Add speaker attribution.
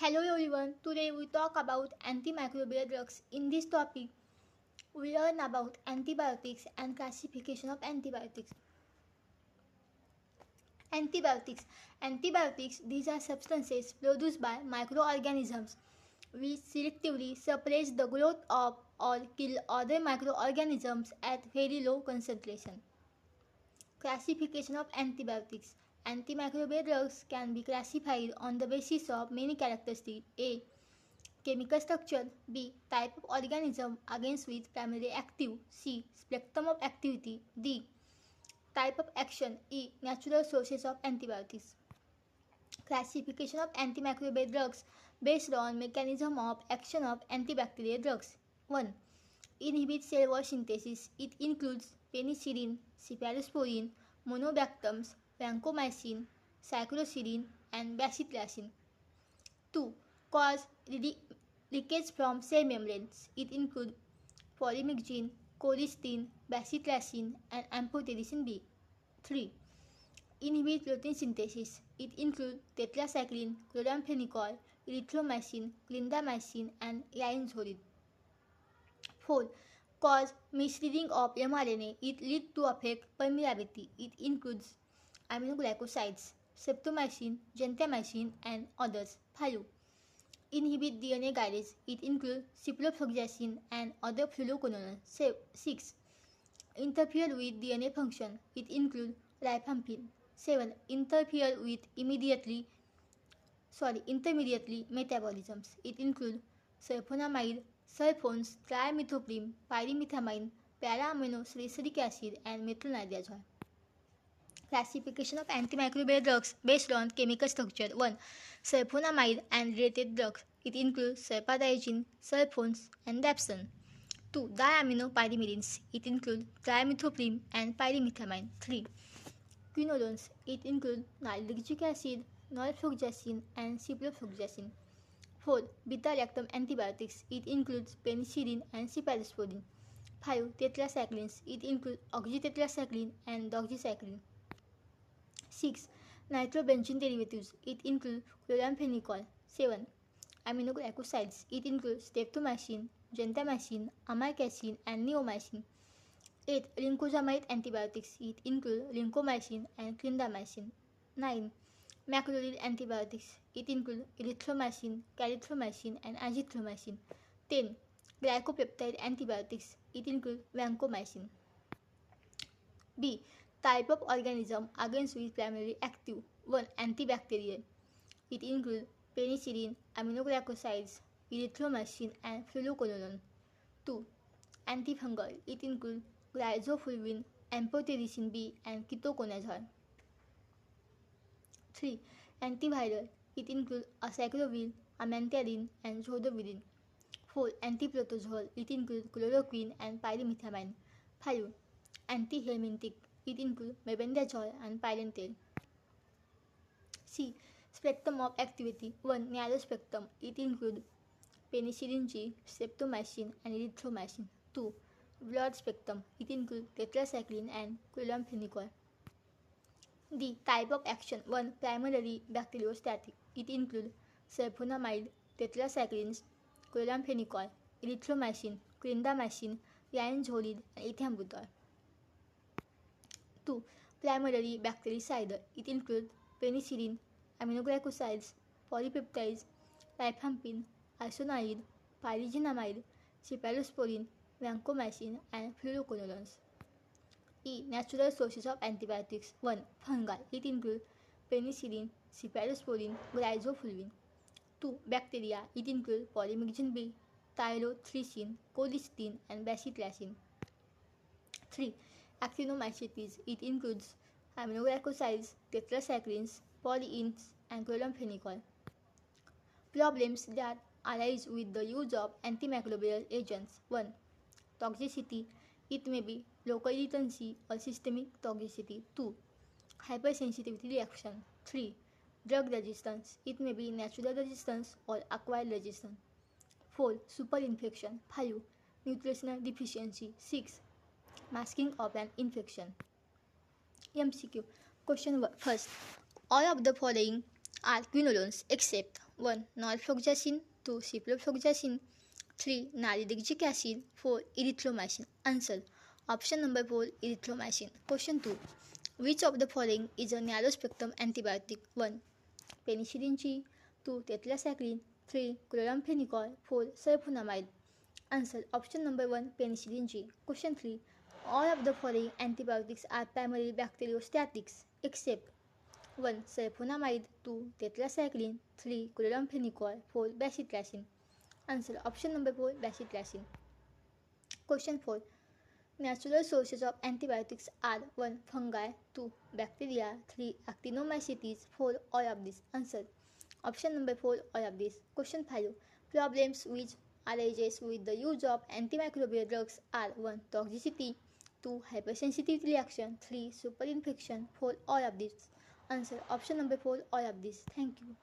Speaker 1: Hello everyone, today we talk about antimicrobial drugs. In this topic, we learn about antibiotics and classification of antibiotics. Antibiotics, these are substances produced by microorganisms which selectively suppress the growth of or kill other microorganisms at very low concentration. Classification of antibiotics. Antimicrobial drugs can be classified on the basis of many characteristics. A. Chemical structure. B. Type of organism against which primarily active. C. Spectrum of activity. D. Type of action. E. Natural sources of antibiotics. Classification of antimicrobial drugs based on mechanism of action of antibacterial drugs. 1. Inhibit cell wall synthesis. It includes penicillin, cephalosporin, monobactams, vancomycin, cycloserine, and bacillacin. 2. Cause leakage from cell membranes. It includes polymyxin, colistin, bacillacin, and amphotericin B. 3. Inhibit protein synthesis. It includes tetracycline, chloramphenicol, erythromycin, clindamycin, and linezolid. 4. Cause misreading of mRNA. It leads to affect permeability. It includes aminoglycosides, streptomycin, gentamicin, and others. 5. Inhibit DNA guidance. It includes ciprofloxacin and other fluoroquinolones. 6. Interfere with DNA function. It includes rifampin. 7. Interfere with intermediately metabolisms. It includes sulfonamide, sulfones, trimethoprim, pyrimethamine, para-aminosalicylate acid, and metronidazole. Classification of antimicrobial drugs based on chemical structure. 1. Sulfonamide and related drugs. It includes sulfadiazine, sulfones, and dapsone. 2. Diaminopyrimidines. It includes trimethoprim and pyrimethamine. 3. Quinolones. It includes nalidixic acid, norfloxacin, and ciprofloxacin. 4. Beta-lactam antibiotics. It includes penicillin and cephalosporin. 5. Tetracyclines. It includes oxytetracycline and doxycycline. 6. Nitrobenzene derivatives. It includes chloramphenicol. 7. Aminoglycosides. It includes streptomycin, gentamicin, amikacin, and neomycin. 8. Lincosamide antibiotics. It includes lincomycin and clindamycin. 9. Macrolide antibiotics. It includes erythromycin, clarithromycin, and azithromycin. 10. Glycopeptide antibiotics. It includes vancomycin. B. Type of organism against which primarily active. 1. Antibacterial. It includes penicillin, aminoglycosides, erythromycin, and fluoroquinolone. 2. Antifungal. It includes rhizofulvin, amphotericin B, and ketoconazole. 3. Antiviral. It includes acyclovir, amantadine, and zoldovirin. 4. Antiprotozoal. It includes chloroquine and pyrimethamine. 5. Antihelminthic. It includes mebendazole and pyrantel. C. Spectrum of activity. 1. Narrow spectrum. It includes penicillin G, streptomycin, and erythromycin. 2. Broad spectrum. It includes tetracycline and chloramphenicol. D. Type of action. 1. Primarily bacteriostatic. It includes sulfonamide, tetracyclines, chloramphenicol, erythromycin, clindamycin, linezolid, and ethambutol. 2. Primarily bactericidal. It includes penicillin, aminoglycosides, polypeptides, rifampin, isoniazid, pyrazinamide, cephalosporin, vancomycin, and fluoroquinolones. E. Natural sources of antibiotics. 1. Fungal. It includes penicillin, cephalosporin, rhizofulvin. 2. Bacteria. It includes polymyxin B, tylothriocin, colistin, and bacillacin. 3. Actinomycetes. It includes aminoglycosides, tetracyclines, polyenes, and chloramphenicol. Problems that arise with the use of antimicrobial agents. 1. Toxicity. It may be local irritancy or systemic toxicity. 2. Hypersensitivity reaction. 3. Drug resistance. It may be natural resistance or acquired resistance. 4. Superinfection. 5. Nutritional deficiency. 6. Masking of an infection. MCQ. Question first. All of the following are quinolones except 1. Norfloxacin, 2. Ciprofloxacin, 3. Nalidixic acid, 4. Erythromycin. Answer. Option number 4. Erythromycin. Question 2. Which of the following is a narrow spectrum antibiotic? 1. Penicillin G, 2. Tetracycline, 3. Chloramphenicol, 4. Sulfonamide. Answer. Option number 1. Penicillin G. Question 3. All of the following antibiotics are primarily bacteriostatics except 1. Sulfonamide, 2. Tetracycline, 3. Chloramphenicol, 4. Bacitracin. Answer. Option number 4. Bacitracin. Question 4. Natural sources of antibiotics are 1. Fungi, 2. Bacteria, 3. Actinomycetes, 4. All of these. Answer. Option number 4. All of these. Question 5. Problems which arises with the use of antimicrobial drugs are 1. Toxicity, 2. Hypersensitivity reaction, 3. Superinfection, 4. All of these. Answer. Option number 4. All of these. Thank you.